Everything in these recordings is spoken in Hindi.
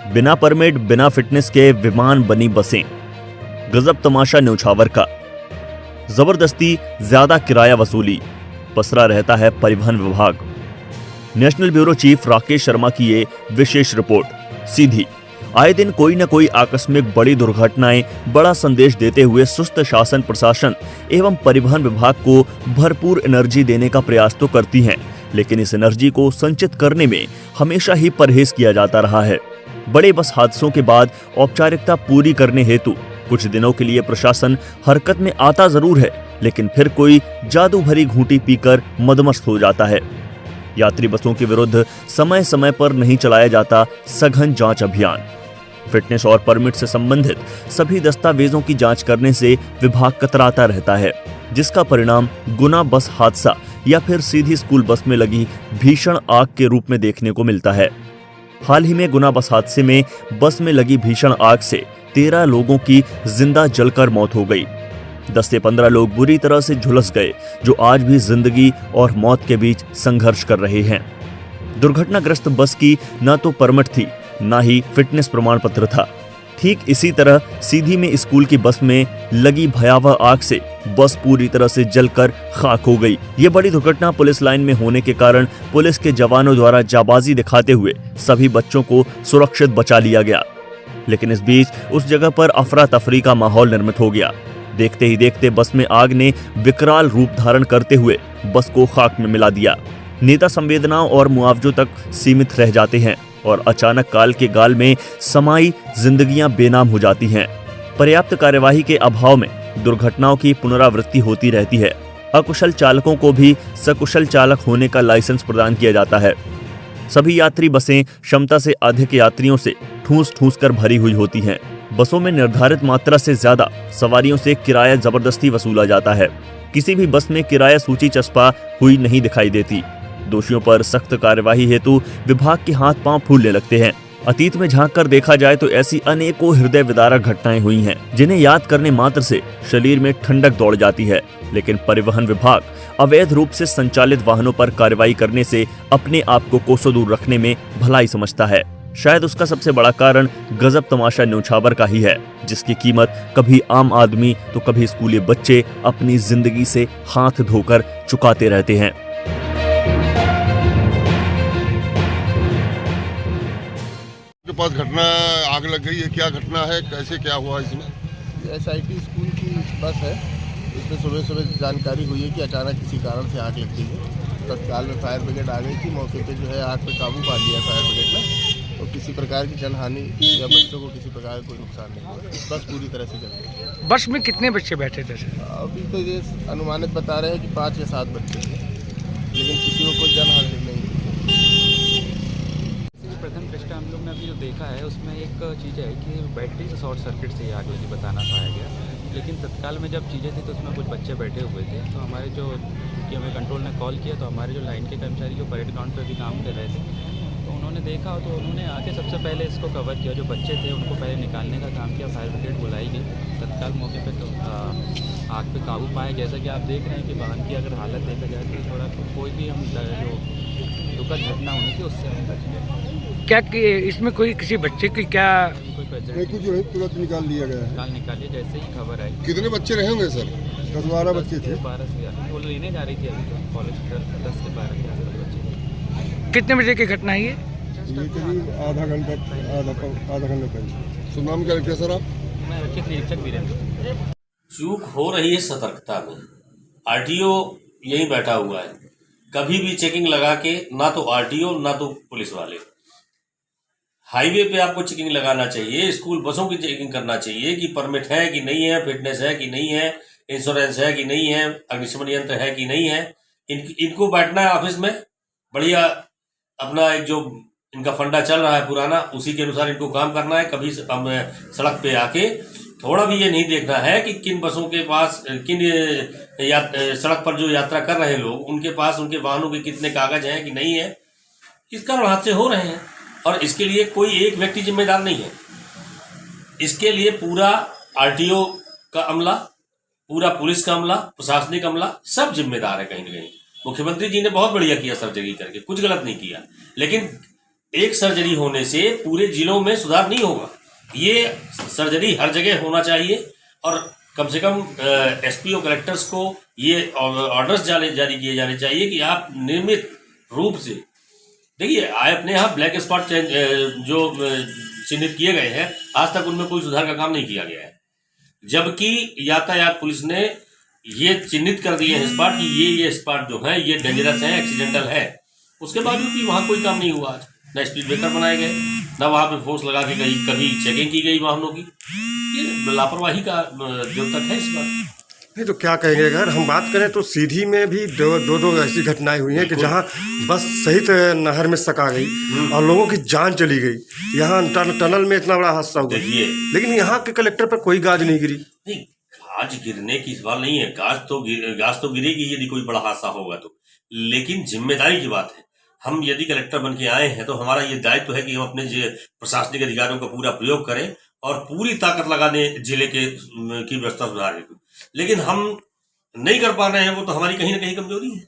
बिना परमिट बिना फिटनेस के विमान बनी बसें। गजब तमाशा न्यौछावर का। जबरदस्ती ज्यादा किराया वसूली, पसरा रहता है परिवहन विभाग। National bureau chief Rakesh Sharma की ये विशेष रिपोर्ट। सीधी आए दिन कोई न कोई आकस्मिक बड़ी दुर्घटनाएं बड़ा संदेश देते हुए सुस्त शासन प्रशासन एवं परिवहन विभाग को भरपूर एनर्जी देने का प्रयास तो करती हैं, लेकिन इस एनर्जी को संचित करने में हमेशा ही परहेज किया जाता रहा है। बड़े बस हादसों के बाद औपचारिकता पूरी करने हेतु कुछ दिनों के लिए प्रशासन हरकत में आता जरूर है, लेकिन फिर कोई जादू भरी घूंटी पीकर मदमस्त हो जाता है। यात्री बसों के विरुद्ध समय समय पर नहीं चलाया जाता सघन जांच अभियान। फिटनेस और परमिट से संबंधित सभी दस्तावेजों की जांच करने से विभाग कतराता रहता है, जिसका परिणाम गुना बस हादसा या फिर सीधी स्कूल बस में लगी भीषण आग के रूप में देखने को मिलता है। हाल ही में गुना बस हादसे में बस में लगी भीषण आग से 13 लोगों की जिंदा जलकर मौत हो गई। 10 से 15 लोग बुरी तरह से झुलस गए, जो आज भी जिंदगी और मौत के बीच संघर्ष कर रहे हैं। दुर्घटनाग्रस्त बस की न तो परमिट थी, न ही फिटनेस प्रमाण पत्र था। ठीक इसी तरह सीधी में स्कूल की बस में लगी भयावह आग से बस पूरी तरह से जलकर खाक हो गई। ये बड़ी दुर्घटना पुलिस लाइन में होने के कारण पुलिस के जवानों द्वारा जाबाजी दिखाते हुए सभी बच्चों को सुरक्षित बचा लिया गया, लेकिन इस बीच उस जगह पर अफरा तफरी का माहौल निर्मित हो गया। देखते ही देखते बस में आग ने विकराल रूप धारण करते हुए बस को खाक में मिला दिया। नेता संवेदनाओं और मुआवजों तक सीमित रह जाते हैं और अचानक काल के गाल में समाई जिंदगियां बेनाम हो जाती हैं। पर्याप्त कार्यवाही के अभाव में दुर्घटनाओं की पुनरावृत्ति होती रहती है। अकुशल चालकों को भी सकुशल चालक होने का लाइसेंस प्रदान किया जाता है। सभी यात्री बसें क्षमता से अधिक यात्रियों से ठूस ठूस कर भरी हुई होती हैं। बसों में निर्धारित मात्रा से ज्यादा सवारियों से किराया जबरदस्ती वसूला जाता है। किसी भी बस में किराया सूची चस्पा हुई नहीं दिखाई देती। दोषियों पर सख्त कार्यवाही हेतु विभाग के हाथ पांव फूलने लगते हैं। अतीत में झांक कर देखा जाए तो ऐसी अनेकों हृदय विदारक घटनाएं हुई हैं, जिन्हें याद करने मात्र से शरीर में ठंडक दौड़ जाती है। लेकिन परिवहन विभाग अवैध रूप से संचालित वाहनों पर कार्रवाई करने से अपने आप को कोसों दूर रखने में भलाई समझता है। शायद उसका सबसे बड़ा कारण गजब तमाशा न्यौछावर का ही है, जिसकी कीमत कभी आम आदमी तो कभी स्कूली बच्चे अपनी जिंदगी से हाथ धोकर चुकाते रहते हैं। के पास घटना आग लग गई है, क्या घटना है, कैसे क्या हुआ इसमें? SIT स्कूल की बस है। इसमें सुबह सुबह जानकारी हुई है कि अचानक किसी कारण से आग लग गई है। तत्काल में फायर ब्रिगेड आ गई थी। मौके पे जो है आग पे काबू पा लिया फायर ब्रिगेड ने, और किसी प्रकार की जनहानि या बच्चों को किसी प्रकार का कोई नुकसान नहीं हुआ। बस पूरी तरह से जल गई। बस में कितने बच्चे बैठे थे सर? अभी तो ये अनुमानित बता रहे हैं कि 5 या 7 बच्चे थे, लेकिन किसी को कोई जनहानि नहीं हुई। प्रथम दृष्टया हम लोग ने अभी जो देखा है उसमें एक चीज़ है कि बैटरी से शॉर्ट सर्किट से आग लगी बताना पाया गया। लेकिन तत्काल में जब चीज़ें थी तो उसमें कुछ बच्चे बैठे हुए थे, तो हमारे जो कि हमें कंट्रोल ने कॉल किया, तो हमारे जो लाइन के कर्मचारी जो परेड ग्राउंड पर भी काम कर रहे थे, तो उन्होंने देखा तो उन्होंने आके सबसे पहले इसको कवर किया। जो बच्चे थे उनको पहले निकालने का काम किया। फायर ब्रिगेड बुलाई गई। तत्काल मौके पर तो आग पे काबू पाया। जैसा कि आप देख रहे हैं कि वाहन की अगर हालत देखा जाए तो थोड़ा कोई भी हम जो दुखद घटना होनी थी उससे हम बच गए। क्या कि इसमें कोई किसी बच्चे की क्या जो है तुरंत निकाल लिया गया है। निकालिए जैसे ही खबर आई। कितने बच्चे रहे होंगे सर? 10-12 बच्चे थे। 12 से वो लेने जा रही थी अभी तो कॉलेज 10 से 12 के आसपास बच्चे। कितने बजे की घटना है ये? ये करीब आधा घंटा पहले। शुभ नाम क्या रखते हैं सर आप? मैं रक्षित निरीक्षक वीरेंद्र। चूक हो रही है सतर्कता में। RTO यहीं बैठा हुआ है। कभी भी चेकिंग लगा के, ना तो RTO ना तो पुलिस वाले। हाईवे पे आपको चेकिंग लगाना चाहिए, स्कूल बसों की चेकिंग करना चाहिए कि परमिट है कि नहीं है, फिटनेस है कि नहीं है, इंश्योरेंस है कि नहीं है, अग्निशमन यंत्र है कि नहीं है। इनको बैठना है ऑफिस में बढ़िया, अपना एक जो इनका फंडा चल रहा है पुराना, उसी के अनुसार इनको काम करना है। कभी सड़क पे आके थोड़ा भी ये नहीं देखना है कि किन बसों के पास, किन सड़क पर जो यात्रा कर रहे लोग, उनके पास उनके वाहनों के कितने कागज हैं कि नहीं है। इस कारण हादसे हो रहे हैं और इसके लिए कोई एक व्यक्ति जिम्मेदार नहीं है। इसके लिए पूरा RTO का अमला, पूरा पुलिस का अमला, प्रशासनिक अमला सब जिम्मेदार है कहीं न कहीं। मुख्यमंत्री जी ने बहुत बढ़िया किया सर्जरी करके, कुछ गलत नहीं किया, लेकिन एक सर्जरी होने से पूरे जिलों में सुधार नहीं होगा। ये सर्जरी हर जगह होना चाहिए और कम से कम एसपी और कलेक्टर्स को ये ऑर्डर्स जारी किए जाने चाहिए कि आप नियमित रूप से देखिए, अपने यहाँ ब्लैक स्पॉट जो चिन्हित किए गए हैं, आज तक उनमें कोई सुधार का काम नहीं किया गया है, जबकि यातायात पुलिस ने ये चिन्हित कर दिए हैं स्पॉट कि ये स्पॉट जो है ये डेंजरस है, एक्सीडेंटल है। उसके बावजूद भी वहाँ कोई काम नहीं हुआ। आज न स्पीड ब्रेकर बनाए गए, न वहाँ पे फोर्स लगा के कभी चेकिंग की गई वाहनों की। ये लापरवाही का द्योतक है इस बार। नहीं तो क्या कहेंगे, अगर हम बात करें तो सीधी में भी दो ऐसी घटनाएं हुई हैं कि जहां बस सहित नहर में सका गई और लोगों की जान चली गई। यहाँ टनल में इतना बड़ा हादसा हुआ, लेकिन यहाँ के कलेक्टर पर कोई गाज नहीं गिरी। नहीं, गाज गिरने की सवाल नहीं है, गाज तो गिरेगी यदि कोई बड़ा हादसा होगा तो, लेकिन जिम्मेदारी की बात है। हम यदि कलेक्टर बन के आए हैं तो हमारा ये दायित्व है कि हम अपने प्रशासनिक अधिकारियों का पूरा प्रयोग करें और पूरी ताकत लगाने जिले की व्यवस्था सुधारने को। लेकिन हम नहीं कर पा रहे हैं, वो तो हमारी कहीं ना कहीं कमजोरी है।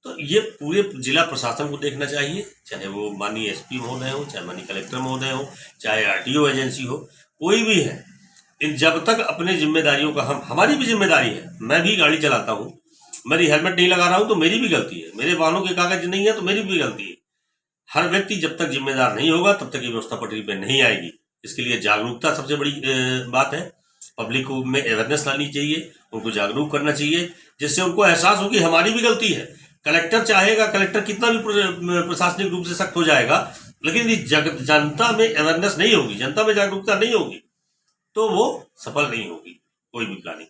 तो ये पूरे जिला प्रशासन को देखना चाहिए, चाहे वो माननीय एसपी महोदय हो, चाहे माननीय कलेक्टर महोदय हो, चाहे आरटीओ एजेंसी हो, कोई भी है, इन जब तक अपने जिम्मेदारियों का हमारी भी जिम्मेदारी है। मैं भी गाड़ी चलाता हूँ, मेरी हेलमेट नहीं लगा रहा हूँ तो मेरी भी गलती है, मेरे वाहनों के कागज नहीं है तो मेरी भी गलती है। हर व्यक्ति जब तक जिम्मेदार नहीं होगा तब तक ये व्यवस्था पटरी पे नहीं आएगी। इसके लिए जागरूकता सबसे बड़ी बात है। पब्लिक को में अवेयरनेस लानी चाहिए, उनको जागरूक करना चाहिए, जिससे उनको एहसास हो कि हमारी भी गलती है। कलेक्टर चाहेगा, कलेक्टर कितना भी प्रशासनिक रूप से सख्त हो जाएगा, लेकिन यदि जनता में अवेयरनेस नहीं होगी, जनता में जागरूकता नहीं होगी, तो वो सफल नहीं होगी कोई भी प्लानिंग।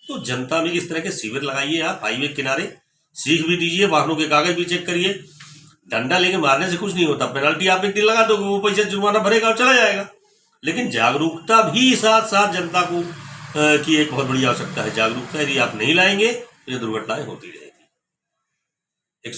तो जनता में इस तरह के शिविर लगाइए, आप हाईवे किनारे सीख भी दीजिए, वाहनों के कागज भी चेक करिए। डंडा लेके मारने से कुछ नहीं होता, पेनल्टी आप एक दिन लगा दोगे, वो पैसे जुर्माना भरेगा और चला जाएगा। लेकिन जागरूकता भी साथ साथ जनता को की एक बहुत बड़ी आवश्यकता है। जागरूकता यदि आप नहीं लाएंगे तो ये दुर्घटनाएं होती रहेगी।